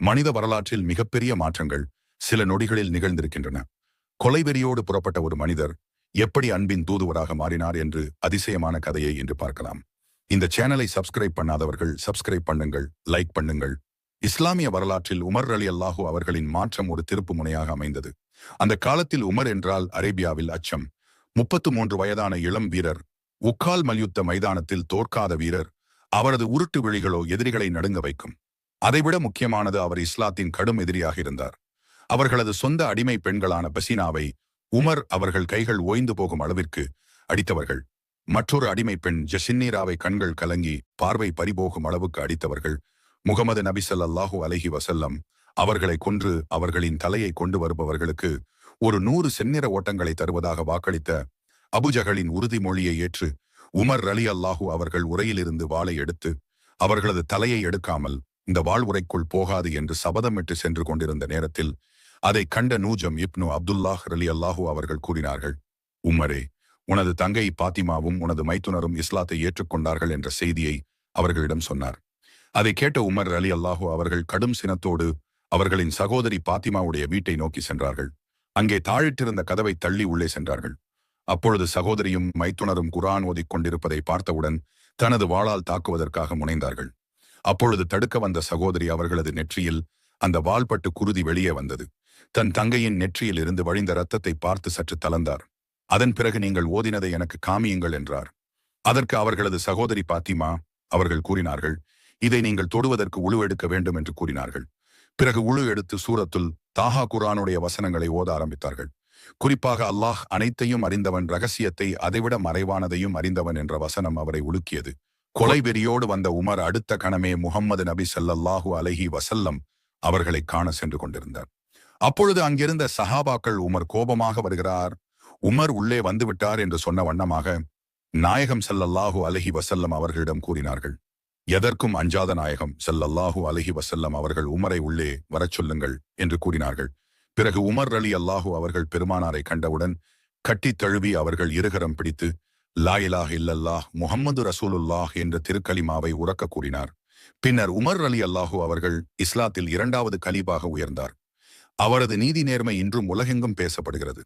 மனித வரலாற்றில் மிகப்பெரிய மாற்றங்கள் சில நொடிகளில் நிகழ்ந்திருக்கின்றன. கொலைவெறியோடு புறப்பட்ட ஒரு மனிதர் எப்படி அன்பின் தூதுவராக மாறினார் என்று அதிசயமான கதையை இன்று பார்க்கலாம். இந்த சேனலை சப்ஸ்கிரைப் பண்ணாதவர்கள் சப்ஸ்கிரைப் பண்ணுங்கள், லைக் பண்ணுங்கள். இஸ்லாமிய வரலாற்றில் உமர் ரலியல்லாஹு அவர்களின் மாற்றம் ஒரு திருப்பு முனையாக அமைந்தது. அந்த காலத்தில் உமர் என்றால் அரேபியாவில் அச்சம். 33 வயதான இளம் வீரர், உக்கால் மல்யுத்த மைதானத்தில் தோற்காத வீரர். அவரது உருட்டு விழிகளோ எதிரிகளை நடுங்க வைக்கும். அதைவிட முக்கியமானது, அவர் இஸ்லாத்தின் கடும் எதிரியாக இருந்தார். அவர்களது சொந்த அடிமை பெண்களான பசீனாவை உமர் அவர்கள் கைகள் ஓய்ந்து போகும் அளவிற்கு அடித்தவர்கள். மற்றொரு அடிமை பெண் ஜசின்னீராவை கண்கள் கலங்கி பார்வை பறிபோகும் அளவுக்கு அடித்தவர்கள். முகமது நபி ஸல்லல்லாஹு அலைஹி வஸல்லம் அவர்களை கொன்று அவர்களின் தலையை கொண்டு வருபவர்களுக்கு ஒரு 100 செந்நிற ஓட்டங்களை தருவதாக வாக்களித்த அபுஜஹலின் உறுதிமொழியை ஏற்று உமர் ரலியல்லாஹு அவர்கள் உரையிலிருந்து வாளை எடுத்து அவர்களது தலையை எடுக்காமல் இந்த வாழ் உரைக்குள் போகாது என்று சபதமிட்டு சென்று கொண்டிருந்த நேரத்தில் அதை கண்ட நூஜம் இப்னு அப்துல்லாஹ் ரலியல்லாஹு அவர்கள் கூறினார்கள், உமரே, உனது தங்கை பாத்திமாவும் உனது மைத்துனரும் இஸ்லாத்தை ஏற்றுக்கொண்டார்கள் என்ற செய்தியை அவர்களிடம் சொன்னார். அதை கேட்ட உமர் ரலியல்லாஹு அவர்கள் கடும் சினத்தோடு அவர்களின் சகோதரி பாத்திமாவுடைய வீட்டை நோக்கி சென்றார்கள். அங்கே தாழிட்டிருந்த கதவை தள்ளி உள்ளே சென்றார்கள். அப்பொழுது சகோதரியும் மைத்துனரும் குர்ஆன் ஓதிக் கொண்டிருப்பதை பார்த்தவுடன் தனது வாளால் தாக்குவதற்காக முனைந்தார்கள். அப்பொழுது தடுக்க வந்த சகோதரி அவர்களது நெற்றியில் அந்த வாள்பட்டு குருதி வெளியே வந்தது. தன் தங்கையின் நெற்றியில் இருந்து வழிந்த இரத்தத்தை பார்த்து சற்று தளர்ந்தார். அதன் பிறகு, நீங்கள் ஓதினதை எனக்கு காமியுங்கள் என்றார். அதற்கு அவர்களது சகோதரி பாத்திமா அவர்கள் கூறினார்கள், இதை நீங்கள் தொடுவதற்கு உழு எடுக்க வேண்டும் என்று கூறினார்கள். பிறகு உழு எடுத்து சூரத்துல் தாஹா குர்ஆனுடைய வசனங்களை ஓத ஆரம்பித்தார்கள். குறிப்பாக அல்லாஹ் அனைத்தையும் அறிந்தவன், ரகசியத்தை அதைவிட மறைவானதையும் அறிந்தவன் என்ற வசனம் அவரை உலுக்கியது. கொலை வெறியோடு வந்த உமர் அடுத்த கணமே முஹம்மது நபி ஸல்லல்லாஹு அலைஹி வஸல்லம் அவர்களை காண சென்று கொண்டிருந்தார். அப்பொழுது அங்கிருந்த சஹாபாக்கள், உமர் கோபமாக வருகிறார், உமர் உள்ளே வந்துவிட்டார் என்று சொன்ன வண்ணமாக நாயகம் ஸல்லல்லாஹு அலைஹி வஸல்லம் அவர்களிடம் கூறினார்கள். எதற்கும் அஞ்சாத நாயகம் ஸல்லல்லாஹு அலைஹி வஸல்லம் அவர்கள் உமரை உள்ளே வரச் சொல்லுங்கள் என்று கூறினார்கள். பிறகு உமர் ரலியல்லாஹு அவர்கள் பெருமானாரை கண்டவுடன் கட்டித் தழுவி அவர்கள் இருகரம் பிடித்து லா இலாஹ இல்லல்லாஹ் முஹம்மது ரசூலுல்லாஹ் என்ற திருக்கலிமாவை உரக்க கூறினார். பின்னர் உமர் ரலியல்லாஹு அவர்கள் இஸ்லாத்தில் 2வது கலீஃபாக உயர்ந்தார். அவரது நீதி நேர்மை இன்றும் உலகெங்கும் பேசப்படுகிறது.